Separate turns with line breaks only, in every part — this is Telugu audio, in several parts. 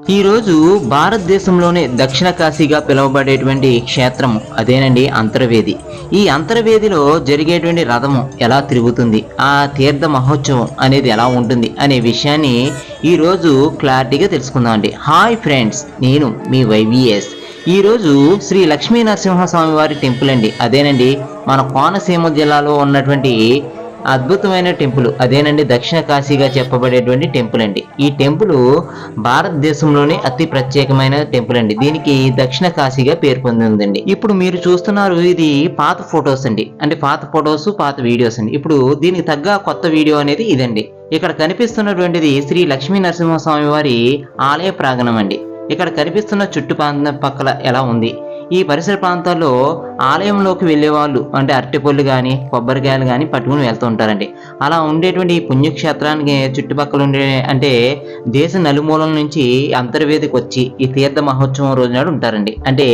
ఈరోజు భారతదేశంలోనే దక్షిణ కాశీగా పిలువబడేటువంటి క్షేత్రము అదేనండి అంతర్వేది. ఈ అంతర్వేదిలో జరిగేటువంటి రథము ఎలా తిరుగుతుంది, ఆ తీర్థ మహోత్సవం అనేది ఎలా ఉంటుంది అనే విషయాన్ని ఈరోజు క్లారిటీగా తెలుసుకుందాం అండి. హాయ్ ఫ్రెండ్స్, నేను మీ వైవిఎస్. ఈరోజు శ్రీ లక్ష్మీ నరసింహస్వామి వారి టెంపుల్ అండి. అదేనండి మన కోనసీమ జిల్లాలో ఉన్నటువంటి అద్భుతమైన టెంపుల్ అదేనండి దక్షిణ కాశీగా చెప్పబడేటువంటి టెంపుల్ అండి. ఈ టెంపుల్ భారతదేశంలోనే అతి ప్రత్యేకమైన టెంపుల్ అండి. దీనికి దక్షిణ కాశీగా పేరు పొందిందండి. ఇప్పుడు మీరు చూస్తున్నారు, ఇది పాత ఫొటోస్ అండి, అంటే పాత ఫొటోస్ పాత వీడియోస్ అండి. ఇప్పుడు దీనికి తగ్గ కొత్త వీడియో అనేది ఇదండి. ఇక్కడ కనిపిస్తున్నటువంటిది శ్రీ లక్ష్మీ నరసింహస్వామి వారి ఆలయ ప్రాంగణం అండి. ఇక్కడ కనిపిస్తున్న చుట్టుపక్కల ఎలా ఉంది, ఈ పరిసర ప్రాంతాల్లో ఆలయంలోకి వెళ్ళే వాళ్ళు అంటే అరటిపళ్ళు కానీ కొబ్బరికాయలు కానీ పట్టుకుని వెళ్తూ ఉంటారండి. అలా ఉండేటువంటి ఈ పుణ్యక్షేత్రానికి చుట్టుపక్కల ఉండే అంటే దేశ నలుమూలల నుంచి అంతర్వేదికి వచ్చి ఈ తీర్థ మహోత్సవం రోజు నాడు ఉంటారండి. అంటే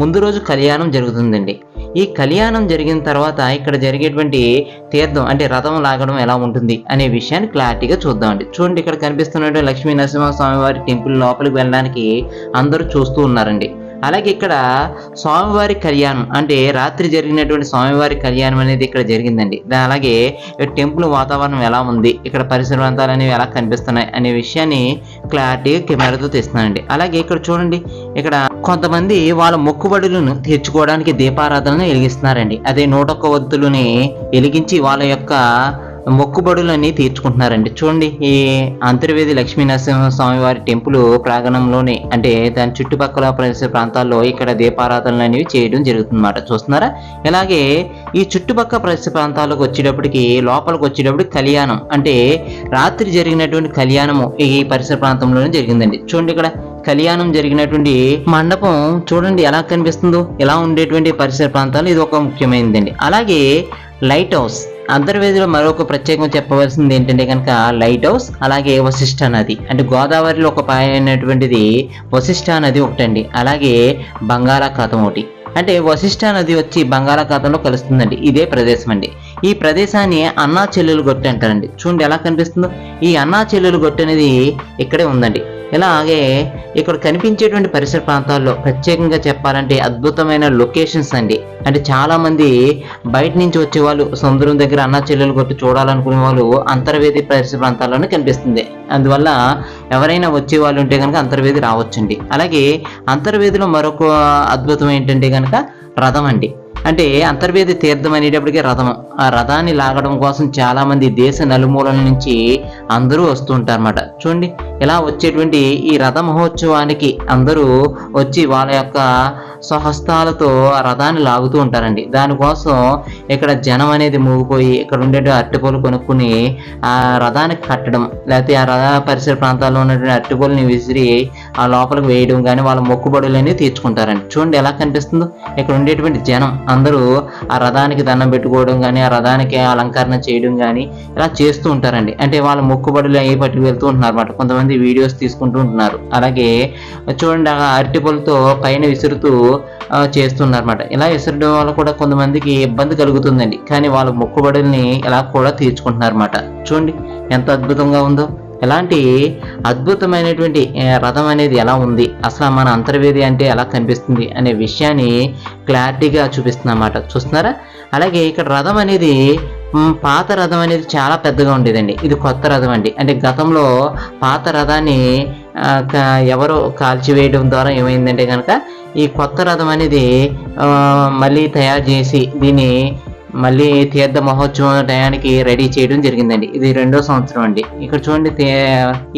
ముందు రోజు కళ్యాణం జరుగుతుందండి. ఈ కళ్యాణం జరిగిన తర్వాత ఇక్కడ జరిగేటువంటి తీర్థం అంటే రథం లాగడం ఎలా ఉంటుంది అనే విషయాన్ని క్లారిటీగా చూద్దామండి. చూడండి, ఇక్కడ కనిపిస్తున్నటువంటి లక్ష్మీ నరసింహస్వామి వారి టెంపుల్ లోపలికి వెళ్ళడానికి అందరూ చూస్తూ ఉన్నారండి. అలాగే ఇక్కడ స్వామివారి కళ్యాణం అంటే రాత్రి జరిగినటువంటి స్వామివారి కళ్యాణం అనేది ఇక్కడ జరిగిందండి. అలాగే టెంపుల్ వాతావరణం ఎలా ఉంది, ఇక్కడ పరిసర ప్రాంతాలు అనేవి ఎలా కనిపిస్తున్నాయి అనే విషయాన్ని క్లారిటీగా కెమెరాతో తీస్తున్నానండి. అలాగే ఇక్కడ చూడండి, ఇక్కడ కొంతమంది వాళ్ళ మొక్కుబడులను తీర్చుకోవడానికి దీపారాధనను వెలిగిస్తున్నారండి. అదే 101 ఒత్తులని వెలిగించి వాళ్ళ యొక్క మొక్కుబడులన్నీ తీర్చుకుంటున్నారండి. చూడండి, ఈ అంతర్వేది లక్ష్మీ నరసింహస్వామి వారి టెంపుల్ ప్రాంగణంలోనే అంటే దాని చుట్టుపక్కల పరిసర ప్రాంతాల్లో ఇక్కడ దీపారాధనలు అనేవి చేయడం జరుగుతుందన్నమాట. చూస్తున్నారా? అలాగే ఈ చుట్టుపక్కల పరిసర ప్రాంతాలకు వచ్చేటప్పటికి లోపలికి వచ్చేటప్పటికి కళ్యాణం అంటే రాత్రి జరిగినటువంటి కళ్యాణము ఈ పరిసర ప్రాంతంలోనే జరిగిందండి. చూడండి, ఇక్కడ కళ్యాణం జరిగినటువంటి మండపం చూడండి ఎలా కనిపిస్తుందో. ఎలా ఉండేటువంటి పరిసర ప్రాంతాలు ఇది ఒక ముఖ్యమైనదండి. అలాగే లైట్ హౌస్ అంతర్వేదిలో మరొక ప్రత్యేకంగా చెప్పవలసింది ఏంటంటే కనుక లైట్ హౌస్, అలాగే వశిష్ఠ నది అంటే గోదావరిలో ఒక పాయైనటువంటిది వశిష్ఠ నది ఒకటండి. అలాగే బంగాళాఖాతం ఒకటి అంటే వశిష్ఠ నది వచ్చి బంగాళాఖాతంలో కలుస్తుందండి. ఇదే ప్రదేశం అండి. ఈ ప్రదేశాన్ని అన్నా చెల్లెలు గొట్టు అంటారండి. చూడండి ఎలా కనిపిస్తుందో. ఈ అన్నా చెల్లెలు గొట్టు అనేది ఇక్కడే ఉందండి. ఇలాగే ఇక్కడ కనిపించేటువంటి పరిసర ప్రాంతాల్లో ప్రత్యేకంగా చెప్పాలంటే అద్భుతమైన లొకేషన్స్ అండి. అంటే చాలా మంది బయట నుంచి వచ్చే వాళ్ళు సముద్రం దగ్గర అన్నా చెల్లెలు కొట్టి చూడాలనుకునే వాళ్ళు అంతర్వేది పరిసర ప్రాంతాల్లోనే కనిపిస్తుంది. అందువల్ల ఎవరైనా వచ్చే వాళ్ళు ఉంటే కనుక అంతర్వేది రావచ్చండి. అలాగే అంతర్వేదిలో మరొక అద్భుతం ఏంటంటే కనుక రథం అండి. అంటే అంతర్వేది తీర్థం అనేటప్పటికీ రథం, ఆ రథాన్ని లాగడం కోసం చాలా మంది దేశ నలుమూలల నుంచి అందరూ వస్తూ ఉంటారన్నమాట. చూడండి, ఇలా వచ్చేటువంటి ఈ రథ మహోత్సవానికి అందరూ వచ్చి వాళ్ళ యొక్క స్వహస్తాలతో ఆ రథాన్ని లాగుతూ ఉంటారండి. దానికోసం ఇక్కడ జనం అనేది మూగిపోయి ఇక్కడ ఉండే అరటిపూలు కొనుక్కుని ఆ రథానికి కట్టడం, లేకపోతే ఆ రథ పరిసర ప్రాంతాల్లో ఉన్నటువంటి అరటిపూలని విసిరి ఆ లోపలికి వేయడం కానీ వాళ్ళ మొక్కుబడులన్నీ తీర్చుకుంటారండి. చూడండి ఎలా కనిపిస్తుందో. ఇక్కడ ఉండేటువంటి జనం అందరూ ఆ రథానికి దండం పెట్టుకోవడం కానీ ఆ రథానికి అలంకరణ చేయడం కానీ ఇలా చేస్తూ ఉంటారండి. అంటే వాళ్ళ మొక్కుబడులు అవి పట్టుకు వెళ్తూ ఉంటున్నారు అన్నమాట. కొంతమంది వీడియోస్ తీసుకుంటూ ఉంటున్నారు. అలాగే చూడండి, అరటిపూలతో పైన విసురుతూ చేస్తున్నారన్నమాట. ఇలా విసరడం వల్ల కూడా కొంతమందికి ఇబ్బంది కలుగుతుందండి. కానీ వాళ్ళ మొక్కుబడుల్ని ఇలా కూడా తీర్చుకుంటున్నారు అన్నమాట. చూడండి ఎంత అద్భుతంగా ఉందో. ఎలాంటి అద్భుతమైనటువంటి రథం అనేది ఎలా ఉంది, అసలు మన అంతర్వేది అంటే ఎలా కనిపిస్తుంది అనే విషయాన్ని క్లారిటీగా చూపిస్తున్నమాట. చూస్తున్నారా? అలాగే ఇక్కడ రథం అనేది పాత రథం అనేది చాలా పెద్దగా ఉండేదండి. ఇది కొత్త రథం అండి. అంటే గతంలో పాత రథాన్ని ఎవరో కాల్చివేయడం ద్వారా ఏమైందంటే కనుక ఈ కొత్త రథం అనేది మళ్ళీ తయారు చేసి దీన్ని మళ్ళీ తీర్థ మహోత్సవం టయానికి రెడీ చేయడం జరిగిందండి. ఇది 2వ సంవత్సరం అండి. ఇక్కడ చూడండి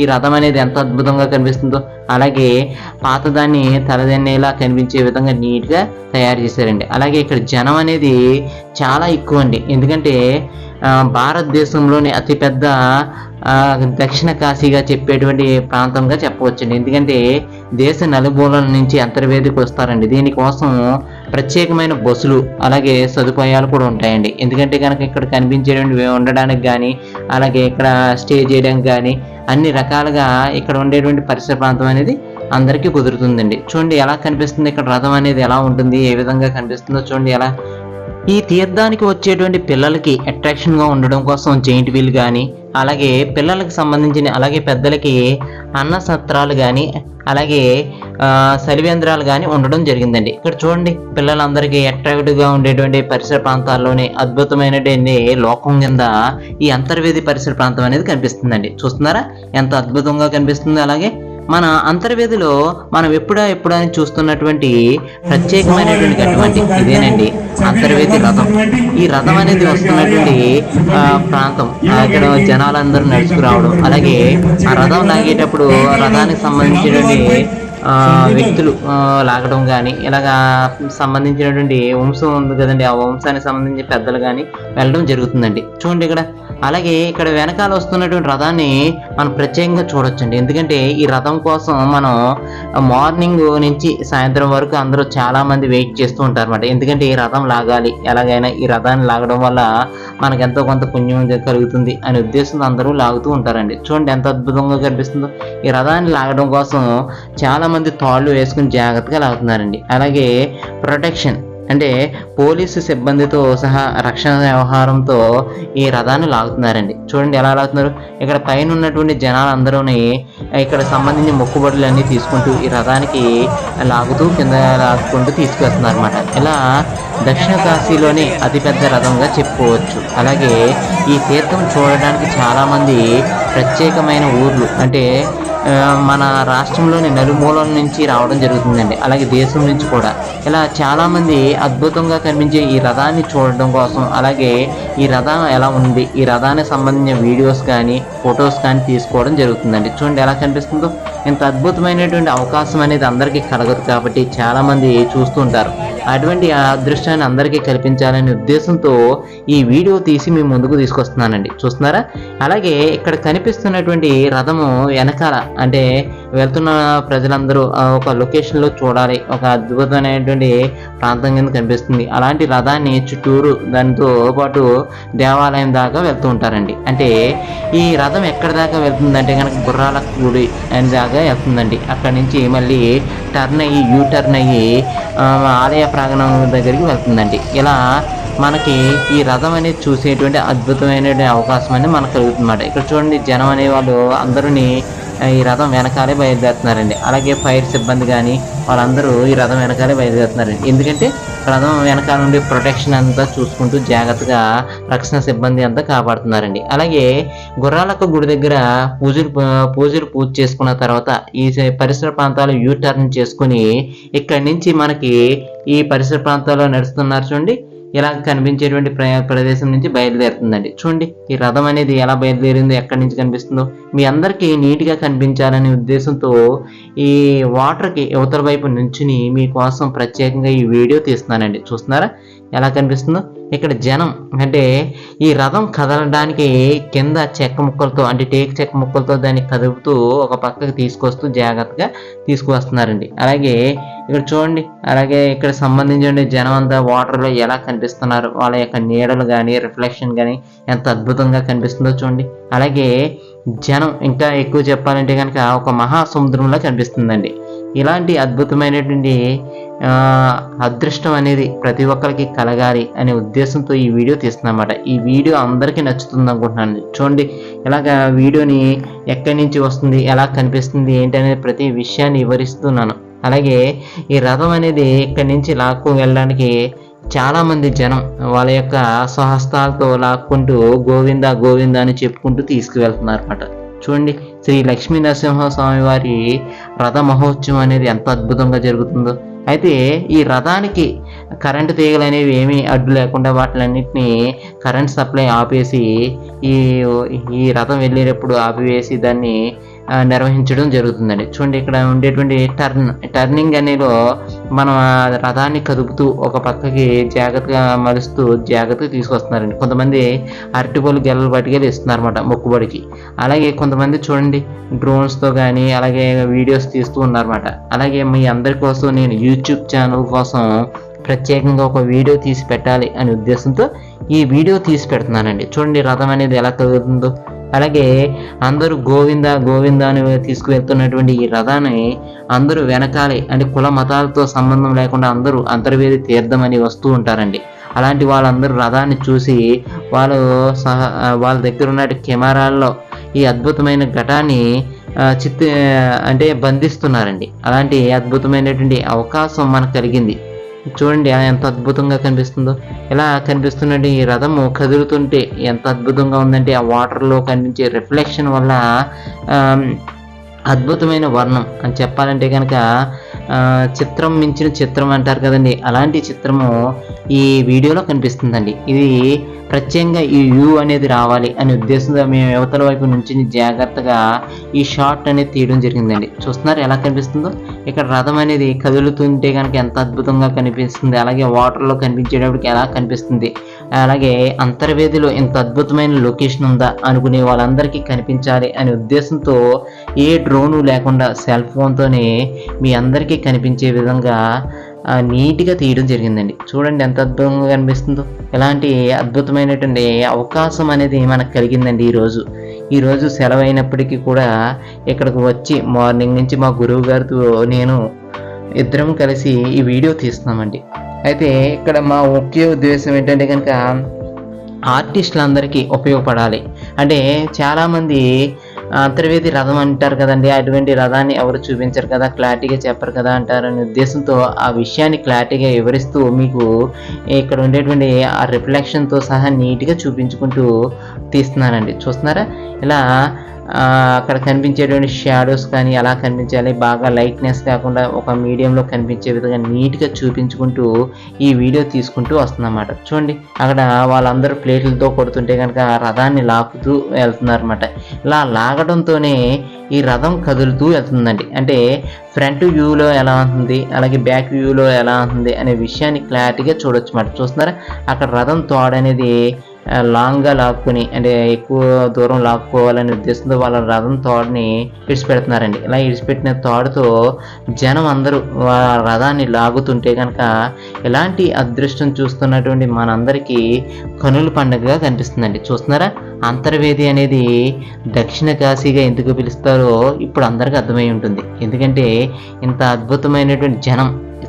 ఈ రథం అనేది ఎంత అద్భుతంగా కనిపిస్తుందో. అలాగే పాతదాన్ని తలదన్నేలా కనిపించే విధంగా నీట్గా తయారు చేశారండి. అలాగే ఇక్కడ జనం అనేది చాలా ఎక్కువ అండి. ఎందుకంటే భారతదేశంలోని అతిపెద్ద దక్షిణ కాశీగా చెప్పేటువంటి ప్రాంతంగా చెప్పవచ్చండి. ఎందుకంటే దేశ నలుమూలల నుంచి అంతర్వేదికి వస్తారండి. దీనికోసం ప్రత్యేకమైన బస్సులు అలాగే సదుపాయాలు కూడా ఉంటాయండి. ఎందుకంటే కనుక ఇక్కడ కనిపించేటువంటి ఉండడానికి కానీ అలాగే ఇక్కడ స్టే చేయడానికి కానీ అన్ని రకాలుగా ఇక్కడ ఉండేటువంటి పరిసర ప్రాంతం అనేది అందరికీ కుదురుతుందండి. చూడండి ఎలా కనిపిస్తుంది. ఇక్కడ రథం అనేది ఎలా ఉంటుంది, ఏ విధంగా కనిపిస్తుందో చూడండి ఎలా ఈ తీర్థానికి వచ్చేటువంటి పిల్లలకి అట్రాక్షన్గా ఉండడం కోసం జైంట్ వీల్ కానీ, అలాగే పిల్లలకు సంబంధించిన, అలాగే పెద్దలకి అన్న సత్రాలు కానీ, అలాగే సలివేంద్రాలు కానీ ఉండడం జరిగిందండి. ఇక్కడ చూడండి, పిల్లలందరికీ అట్రాక్టివ్గా ఉండేటువంటి పరిసర ప్రాంతాల్లోనే అద్భుతమైనటువంటి లోకం కింద ఈ అంతర్వేది పరిసర ప్రాంతం అనేది కనిపిస్తుందండి. చూస్తున్నారా ఎంత అద్భుతంగా కనిపిస్తుంది. అలాగే మన అంతర్వేదిలో మనం ఎప్పుడా అని చూస్తున్నటువంటి ప్రత్యేకమైనటువంటి ఘట్టమండి ఇదేనండి అంతర్వేది రథం. ఈ రథం అనేది వస్తున్నటువంటి ప్రాంతం, ఇక్కడ జనాలందరూ నడుచుకురావడం, అలాగే ఆ రథం లాగేటప్పుడు రథానికి సంబంధించినటువంటి వ్యక్తులు లాగడం కానీ, ఇలాగా సంబంధించినటువంటి వంశం ఉంది కదండి, ఆ వంశానికి సంబంధించిన పెద్దలు కానీ వెళ్ళడం జరుగుతుందండి. చూడండి ఇక్కడ. అలాగే ఇక్కడ వెనకాల వస్తున్నటువంటి రథాన్ని మనం ప్రత్యేకంగా చూడొచ్చండి. ఎందుకంటే ఈ రథం కోసం మనం మార్నింగ్ నుంచి సాయంత్రం వరకు అందరూ చాలా మంది వెయిట్ చేస్తూ ఉంటారు అన్నమాట. ఎందుకంటే ఈ రథం లాగాలి, ఎలాగైనా ఈ రథాన్ని లాగడం వల్ల మనకు ఎంతో కొంత పుణ్యం కలుగుతుంది అనే ఉద్దేశంతో అందరూ లాగుతూ ఉంటారండి. చూడండి ఎంత అద్భుతంగా కనిపిస్తుందో. ఈ రథాన్ని లాగడం కోసం చాలా మంది తాళ్ళు వేసుకుని జాగ్రత్తగా లాగుతున్నారండి. అలాగే ప్రొటెక్షన్ అంటే పోలీసు సిబ్బందితో సహా రక్షణ వ్యవహారంతో ఈ రథాన్ని లాగుతున్నారండి. చూడండి ఎలా లాగుతున్నారు. ఇక్కడ పైన ఉన్నటువంటి జనాలందరూని ఇక్కడ సంబంధించిన మొక్కుబడులన్నీ తీసుకుంటూ ఈ రథానికి లాగుతూ కింద లాక్కుంటూ తీసుకెళ్తున్నారు అనమాట. ఇలా దక్షిణ కాశీలోని అతిపెద్ద రథంగా చెప్పుకోవచ్చు. అలాగే ఈ తీర్థం చూడడానికి చాలామంది ప్రత్యేకమైన ఊర్లు అంటే మన రాష్ట్రంలోని నలుమూలల నుంచి రావడం జరుగుతుందండి. అలాగే దేశం నుంచి కూడా ఇలా చాలామంది అద్భుతంగా కనిపించే ఈ రథాన్ని చూడడం కోసం, అలాగే ఈ రథం ఎలా ఉంది, ఈ రథానికి సంబంధించిన వీడియోస్ కానీ ఫొటోస్ కానీ తీసుకోవడం జరుగుతుందండి. చూడండి ఎలా కనిపిస్తుందో. ఇంత అద్భుతమైనటువంటి అవకాశం అనేది అందరికీ కలగదు కాబట్టి చాలామంది చూస్తుంటారు. అటువంటి అదృష్టాన్ని అందరికీ కల్పించాలనే ఉద్దేశంతో ఈ వీడియో తీసి మీ ముందుకు తీసుకొస్తున్నానండి. చూస్తున్నారా. అలాగే ఇక్కడ కనిపిస్తున్నటువంటి రథము వెనకాల అంటే వెళ్తున్న ప్రజలందరూ ఒక లొకేషన్లో చూడాలి, ఒక అద్భుతమైనటువంటి ప్రాంతం కింద కనిపిస్తుంది. అలాంటి రథాన్ని చుట్టూరు దానితో పాటు దేవాలయం దాకా వెళ్తూ ఉంటారండి. అంటే ఈ రథం ఎక్కడి దాకా వెళ్తుందంటే కనుక గుర్రాల గుడి అని దాకా వెళ్తుందండి. అక్కడి నుంచి మళ్ళీ టర్న్ అయ్యి టర్న్ అయ్యి ఆలయ ప్రాంగణం దగ్గరికి వెళ్తుందండి. ఇలా మనకి ఈ రథం అనేది చూసేటువంటి అద్భుతమైనటువంటి అవకాశం అనేది మనకు కలుగుతుందన్నమాట. ఇక్కడ చూడండి, జనం అనేవాళ్ళు అందరూని ఈ రథం వెనకాలే బయలుదేరుతున్నారండి. అలాగే ఫైర్ సిబ్బంది కానీ వాళ్ళందరూ ఈ రథం వెనకాలే బయలుదేరుతున్నారండి. ఎందుకంటే రథం వెనకాల నుండి ప్రొటెక్షన్ అంతా చూసుకుంటూ జాగ్రత్తగా రక్షణ సిబ్బంది అంతా కాపాడుతున్నారండి. అలాగే గుర్రాలక్క గుడి దగ్గర పూజ చేసుకున్న తర్వాత ఈ పరిసర ప్రాంతాలు టర్న్ చేసుకుని ఇక్కడి నుంచి మనకి ఈ పరిసర ప్రాంతాల్లో నడుస్తున్నారు చూడండి. ఇలా కనిపించేటువంటి ప్రదేశం నుంచి బయలుదేరుతుందండి. చూడండి ఈ రథం అనేది ఎలా బయలుదేరిందో, ఎక్కడి నుంచి కనిపిస్తుందో మీ అందరికీ నీట్గా కనిపించాలనే ఉద్దేశంతో ఈ వాటర్కి యువతల వైపు నుంచుని మీకోసం ప్రత్యేకంగా ఈ వీడియో తీస్తున్నానండి. చూస్తున్నారా ఎలా కనిపిస్తుందో. ఇక్కడ జనం అంటే ఈ రథం కదలడానికి కింద చెక్క ముక్కలతో అంటే టేక్ చెక్క ముక్కలతో దాన్ని కదుపుతూ ఒక పక్కకి తీసుకొస్తూ జాగ్రత్తగా తీసుకువస్తున్నారండి. అలాగే ఇక్కడ చూడండి, అలాగే ఇక్కడ సంబంధించిన జనం అంతా వాటర్లో ఎలా కనిపిస్తున్నారు, వాళ్ళ యొక్క నీడలు కానీ రిఫ్లెక్షన్ కానీ ఎంత అద్భుతంగా కనిపిస్తుందో చూడండి. అలాగే జనం ఇంకా ఎక్కువ చెప్పాలంటే కనుక ఒక మహాసముద్రంలా కనిపిస్తుందండి. ఇలాంటి అద్భుతమైనటువంటి అదృష్టం అనేది ప్రతి ఒక్కరికి కలగాలి అనే ఉద్దేశంతో ఈ వీడియో తీస్తున్నమాట. ఈ వీడియో అందరికీ నచ్చుతుంది అనుకుంటున్నాను. చూడండి ఇలాగ వీడియోని ఎక్కడి నుంచి వస్తుంది, ఎలా కనిపిస్తుంది ఏంటి అనేది ప్రతి విషయాన్ని వివరిస్తున్నాను. అలాగే ఈ రథం అనేది ఇక్కడి నుంచి లాక్కు వెళ్ళడానికి చాలామంది జనం వాళ్ళ యొక్క స్వహస్తాలతో లాక్కుంటూ గోవింద గోవింద అని చెప్పుకుంటూ తీసుకువెళ్తున్నారు అన్నమాట. చూడండి శ్రీ లక్ష్మీ నరసింహస్వామి వారి రథ మహోత్సవం అనేది ఎంత అద్భుతంగా జరుగుతుందో. అయితే ఈ రథానికి కరెంటు తీగలు అనేవి ఏమీ అడ్డు లేకుండా వాటిలన్నింటినీ కరెంట్ సప్లై ఆపేసి ఈ రథం వెళ్ళేటప్పుడు ఆపివేసి దాన్ని నిర్వహించడం జరుగుతుందండి. చూడండి ఇక్కడ ఉండేటువంటి టర్నింగ్ అనేలో మనం రథాన్ని కదుపుతూ ఒక పక్కకి జాగ్రత్తగా మలుస్తూ జాగ్రత్తగా తీసుకొస్తున్నారండి. కొంతమంది అరటిపళ్ళు గెలలు పట్టుకెళ్ళి ఇస్తున్నారు అన్నమాట మొక్కుబడికి. అలాగే కొంతమంది చూడండి డ్రోన్స్తో కానీ అలాగే వీడియోస్ తీస్తూ ఉన్నారన్నమాట. అలాగే మీ అందరి కోసం నేను యూట్యూబ్ ఛానల్ కోసం ప్రత్యేకంగా ఒక వీడియో తీసి పెట్టాలి అనే ఉద్దేశంతో ఈ వీడియో తీసి పెడుతున్నానండి. చూడండి రథం అనేది ఎలా కదులుతుందో. అలాగే అందరూ గోవింద గోవింద అని తీసుకువెళ్తున్నటువంటి ఈ రథాన్ని అందరూ వెనకాలి అంటే కుల మతాలతో సంబంధం లేకుండా అందరూ అంతర్వేది తీర్థం అని వస్తూ ఉంటారండి. అలాంటి వాళ్ళందరూ రథాన్ని చూసి వాళ్ళు వాళ్ళ దగ్గర ఉన్న కెమెరాల్లో ఈ అద్భుతమైన ఘటాన్ని అంటే బంధిస్తున్నారండి. అలాంటి అద్భుతమైనటువంటి అవకాశం మనకు కలిగింది. చూడండి ఎంత అద్భుతంగా కనిపిస్తుందో. ఇలా కనిపిస్తున్నట్టు ఈ రథము కదులుతుంటే ఎంత అద్భుతంగా ఉందంటే ఆ వాటర్లో కనిపించే రిఫ్లెక్షన్ వల్ల అద్భుతమైన వర్ణం అని చెప్పాలంటే కనుక చిత్రం మించిన చిత్రం అంటారు కదండి, అలాంటి చిత్రము ఈ వీడియోలో కనిపిస్తుందండి. ఇది ప్రత్యేకంగా ఈ వ్యూ అనేది రావాలి అనే ఉద్దేశంతో మేము యువతల వైపు నుంచి జాగ్రత్తగా ఈ షాట్ అనేది తీయడం జరిగిందండి. చూస్తున్నారు ఎలా కనిపిస్తుందో. ఇక్కడ రథం అనేది కదులుతుంటే కనుక ఎంత అద్భుతంగా కనిపిస్తుంది, అలాగే వాటర్లో కనిపించేటప్పటికి ఎలా కనిపిస్తుంది, అలాగే అంతర్వేదిలో ఇంత అద్భుతమైన లొకేషన్ ఉందా అనుకునే వాళ్ళందరికీ కనిపించాలి అనే ఉద్దేశంతో ఏ డ్రోను లేకుండా సెల్ ఫోన్తోనే మీ అందరికీ కనిపించే విధంగా నీట్గా తీయడం జరిగిందండి. చూడండి ఎంత అద్భుతంగా కనిపిస్తుందో. ఇలాంటి అద్భుతమైనటువంటి అవకాశం అనేది మనకు కలిగిందండి ఈరోజు సెలవు అయినప్పటికీ కూడా ఇక్కడికి వచ్చి మార్నింగ్ నుంచి మా గురువు గారితో నేను ఇద్దరం కలిసి ఈ వీడియో తీస్తున్నామండి. అయితే ఇక్కడ మా ముఖ్య ఉద్దేశం ఏంటంటే కనుక ఆర్టిస్టులందరికీ ఉపయోగపడాలి. అంటే చాలామంది అంతర్వేది రథం అంటారు కదండి, అటువంటి రథాన్ని ఎవరు చూపించరు కదా, క్లారిటీగా చెప్పరు కదా అంటారనే ఉద్దేశంతో ఆ విషయాన్ని క్లారిటీగా వివరిస్తూ మీకు ఇక్కడ ఉండేటువంటి ఆ రిఫ్లెక్షన్తో సహా నీట్గా చూపించుకుంటూ తీస్తున్నానండి. చూస్తున్నారా ఇలా అక్కడ కనిపించేటువంటి షాడోస్ కానీ ఎలా కనిపించాలి, బాగా లైట్నెస్ కాకుండా ఒక మీడియంలో కనిపించే విధంగా నీట్గా చూపించుకుంటూ ఈ వీడియో తీసుకుంటూ వస్తుందన్నమాట. చూడండి అక్కడ వాళ్ళందరూ ప్లేట్లతో కొడుతుంటే కనుక రథాన్ని లాగుతూ వెళ్తున్నారన్నమాట. ఇలా లాగడంతోనే ఈ రథం కదులుతూ వెళ్తుందండి. అంటే ఫ్రంట్ వ్యూలో ఎలా ఉంటుంది, అలాగే బ్యాక్ వ్యూలో ఎలా ఉంటుంది అనే విషయాన్ని క్లారిటీగా చూడొచ్చు అన్నమాట. చూస్తున్నారా అక్కడ రథం తోడ అనేది లాంగ్గా లాక్కుని అంటే ఎక్కువ దూరం లాక్కోవాలనే ఉద్దేశంతో వాళ్ళ రథం తోడని ఇడిచిపెడుతున్నారండి. ఇలా ఇడిచిపెట్టిన తోడతో జనం అందరూ రథాన్ని లాగుతుంటే కనుక ఇలాంటి అదృష్టం చూస్తున్నటువంటి మనందరికీ కనుల పండుగగా కనిపిస్తుందండి. చూస్తున్నారా అంతర్వేది అనేది దక్షిణ కాశీగా ఎందుకు పిలుస్తారో ఇప్పుడు అందరికీ అర్థమై ఉంటుంది. ఎందుకంటే ఇంత అద్భుతమైనటువంటి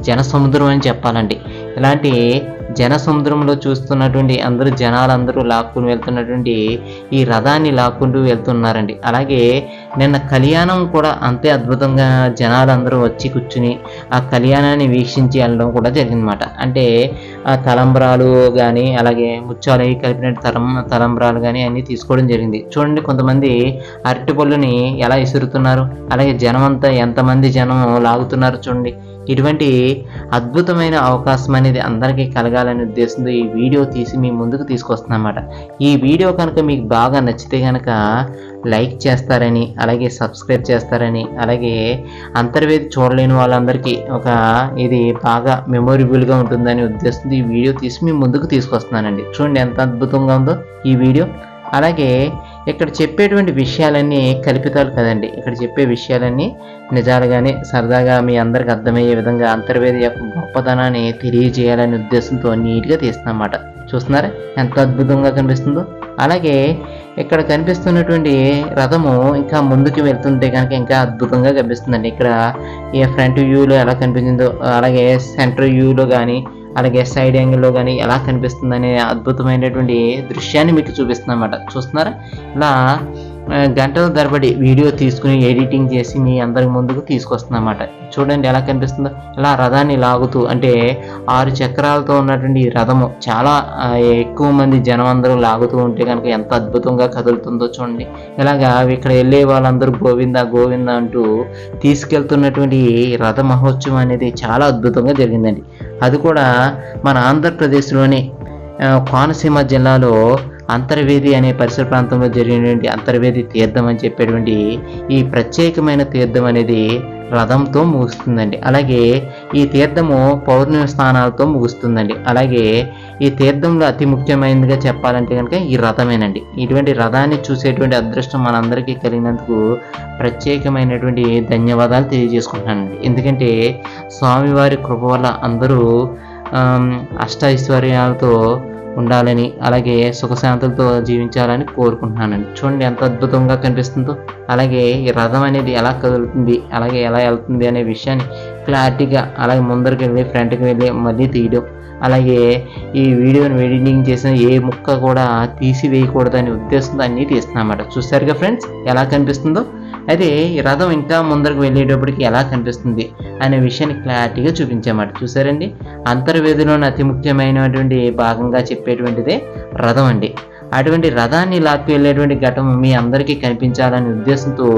జన సముద్రం అని చెప్పాలండి. ఇలాంటి జన సముద్రంలో చూస్తున్నటువంటి జనాలందరూ లాక్కుని వెళ్తున్నటువంటి ఈ రథాన్ని లాక్కుంటూ వెళ్తున్నారండి. అలాగే నిన్న కళ్యాణం కూడా అంతే అద్భుతంగా జనాలందరూ వచ్చి కూర్చుని ఆ కళ్యాణాన్ని వీక్షించి వెళ్ళడం కూడా జరిగిందన్నమాట. అంటే ఆ తలంబ్రాలు కానీ అలాగే ముత్యాలు కలిపిన తలంబ్రాలు కానీ అన్నీ తీసుకోవడం జరిగింది. చూడండి కొంతమంది అరటిపళ్ళుని ఎలా ఇసురుతున్నారు, అలాగే జనం అంతా ఎంతమంది జనం లాగుతున్నారు చూడండి. ఇటువంటి అద్భుతమైన అవకాశం అనేది అందరికీ కలగాలనే ఉద్దేశంతో ఈ వీడియో తీసి మీ ముందుకు తీసుకొస్తున్నమాట. ఈ వీడియో కనుక మీకు బాగా నచ్చితే కనుక లైక్ చేస్తారని, అలాగే సబ్స్క్రైబ్ చేస్తారని, అలాగే అంతర్వేది చూడలేని వాళ్ళందరికీ ఇది బాగా మెమొరబుల్గా ఉంటుందనే ఉద్దేశంతో ఈ వీడియో తీసి మీ ముందుకు తీసుకొస్తున్నానండి. చూడండి ఎంత అద్భుతంగా ఉందో ఈ వీడియో. అలాగే ఇక్కడ చెప్పేటువంటి విషయాలన్నీ కల్పితాలు కదండి, ఇక్కడ చెప్పే విషయాలన్నీ నిజాలుగానే సరదాగా మీ అందరికి అర్థమయ్యే విధంగా అంతర్వేది యొక్క గొప్పతనాన్ని తెలియజేయాలనే ఉద్దేశంతో నీట్గా తీస్తున్నమాట. చూస్తున్నారా ఎంత అద్భుతంగా కనిపిస్తుందో. అలాగే ఇక్కడ కనిపిస్తున్నటువంటి రథము ఇంకా ముందుకు వెళ్తుంటే కనుక ఇంకా అద్భుతంగా కనిపిస్తుందండి. ఇక్కడ ఈ ఫ్రంట్ వ్యూలో ఎలా కనిపించిందో, అలాగే సెంటర్ వ్యూలో కానీ అలాగే సైడ్ యాంగిల్లో కానీ ఎలా కనిపిస్తుంది అనే అద్భుతమైనటువంటి దృశ్యాన్ని మీకు చూపిస్తున్నమాట. చూస్తున్నారా ఇలా గంటల తరబడి వీడియో తీసుకుని ఎడిటింగ్ చేసి మీ అందరి ముందుకు తీసుకొస్తున్నమాట. చూడండి ఎలా కనిపిస్తుందో. ఇలా రథాన్ని లాగుతూ అంటే 6 చక్రాలతో ఉన్నటువంటి రథము చాలా ఎక్కువ మంది జనం అందరూ లాగుతూ ఉంటే కనుక ఎంత అద్భుతంగా కదులుతుందో చూడండి. ఇలాగా ఇక్కడ వెళ్ళే వాళ్ళందరూ గోవింద గోవింద అంటూ తీసుకెళ్తున్నటువంటి రథ మహోత్సవం అనేది చాలా అద్భుతంగా జరిగిందండి. అది కూడా మన ఆంధ్రప్రదేశ్లోని కోనసీమ జిల్లాలో అంతర్వేది అనే పరిసర ప్రాంతంలో జరిగినటువంటి అంతర్వేది తీర్థం అని చెప్పేటువంటి ఈ ప్రత్యేకమైన తీర్థం అనేది రథంతో ముగుస్తుందండి. అలాగే ఈ తీర్థము పౌర్ణమి స్నానాలతో ముగుస్తుందండి. అలాగే ఈ తీర్థంలో అతి ముఖ్యమైనదిగా చెప్పాలంటే కనుక ఈ రథమేనండి. ఇటువంటి రథాన్ని చూసేటువంటి అదృష్టం మనందరికీ కలిగినందుకు ప్రత్యేకమైనటువంటి ధన్యవాదాలు తెలియజేసుకుంటున్నానండి. ఎందుకంటే స్వామివారి కృప వల్ల అందరూ అష్టైశ్వర్యాలతో ఉండాలని అలాగే సుఖశాంతులతో జీవించాలని కోరుకుంటున్నానండి. చూడండి ఎంత అద్భుతంగా కనిపిస్తుందో. అలాగే ఈ రథం అనేది ఎలా కదులుతుంది అలాగే ఎలా వెళ్తుంది అనే విషయాన్ని క్లారిటీగా అలాగే ముందరికి వెళ్ళి ఫ్రంట్కి వెళ్ళి మళ్ళీ తీయడం అలాగే ఈ వీడియోని ఎడిటింగ్ చేసిన ఏ ముక్క కూడా తీసివేయకూడదనే ఉద్దేశంతో అన్నీ తీస్తున్నామన్నమాట. చూసారుగా ఫ్రెండ్స్ ఎలా కనిపిస్తుందో. అయితే ఈ రథం ఇంకా ముందరకు వెళ్ళేటప్పటికి ఎలా కనిపిస్తుంది అనే విషయాన్ని క్లారిటీగా చూపించామన్నమాట. చూసారండి, అంతర్వేదిలోని అతి ముఖ్యమైనటువంటి భాగంగా చెప్పేటువంటిదే రథం అండి. అటువంటి రథాన్ని లాక్కి వెళ్ళేటువంటి ఘటన మీ అందరికీ కనిపించాలనే ఉద్దేశంతో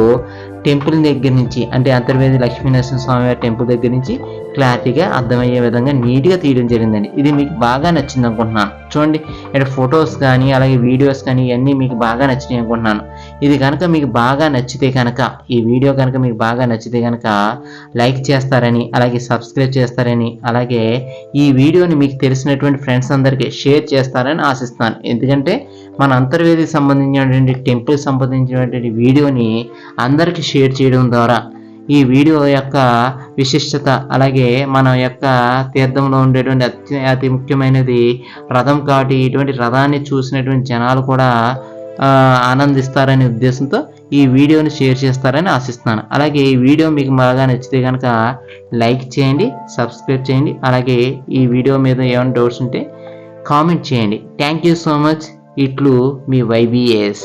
టెంపుల్ దగ్గర నుంచి, అంటే అంతర్వేది లక్ష్మీనరసింహ స్వామి వారి టెంపుల్ దగ్గర నుంచి క్లారిటీగా అర్థమయ్యే విధంగా నీట్గా తీయడం జరిగిందండి. ఇది మీకు బాగా నచ్చింది అనుకుంటున్నాను. చూడండి, ఇక్కడ ఫొటోస్ కానీ అలాగే వీడియోస్ కానీ ఇవన్నీ మీకు బాగా నచ్చినాయి అనుకుంటున్నాను. ఇది కనుక మీకు బాగా నచ్చితే కనుక, ఈ వీడియో కనుక మీకు బాగా నచ్చితే కనుక లైక్ చేస్తారని, అలాగే సబ్స్క్రైబ్ చేస్తారని, అలాగే ఈ వీడియోని మీకు తెలిసినటువంటి ఫ్రెండ్స్ అందరికీ షేర్ చేస్తారని ఆశిస్తాను. ఎందుకంటే మన అంతర్వేదికి సంబంధించినటువంటి టెంపుల్ సంబంధించినటువంటి వీడియోని అందరికీ షేర్ చేయడం ద్వారా ఈ వీడియో యొక్క విశిష్టత, అలాగే మన యొక్క తీర్థంలో ఉండేటువంటి అతి ముఖ్యమైనది రథం కాబట్టి ఇటువంటి రథాన్ని చూసినటువంటి జనాలు కూడా ఆనందిస్తారనే ఉద్దేశంతో ఈ వీడియోని షేర్ చేస్తారని ఆశిస్తున్నాను. అలాగే ఈ వీడియో మీకు బాగా నచ్చితే కనుక లైక్ చేయండి, సబ్స్క్రైబ్ చేయండి, అలాగే ఈ వీడియో మీద ఏమైనా డౌట్స్ ఉంటే కామెంట్ చేయండి. Thank you so much. ఇట్లు మీ YBS.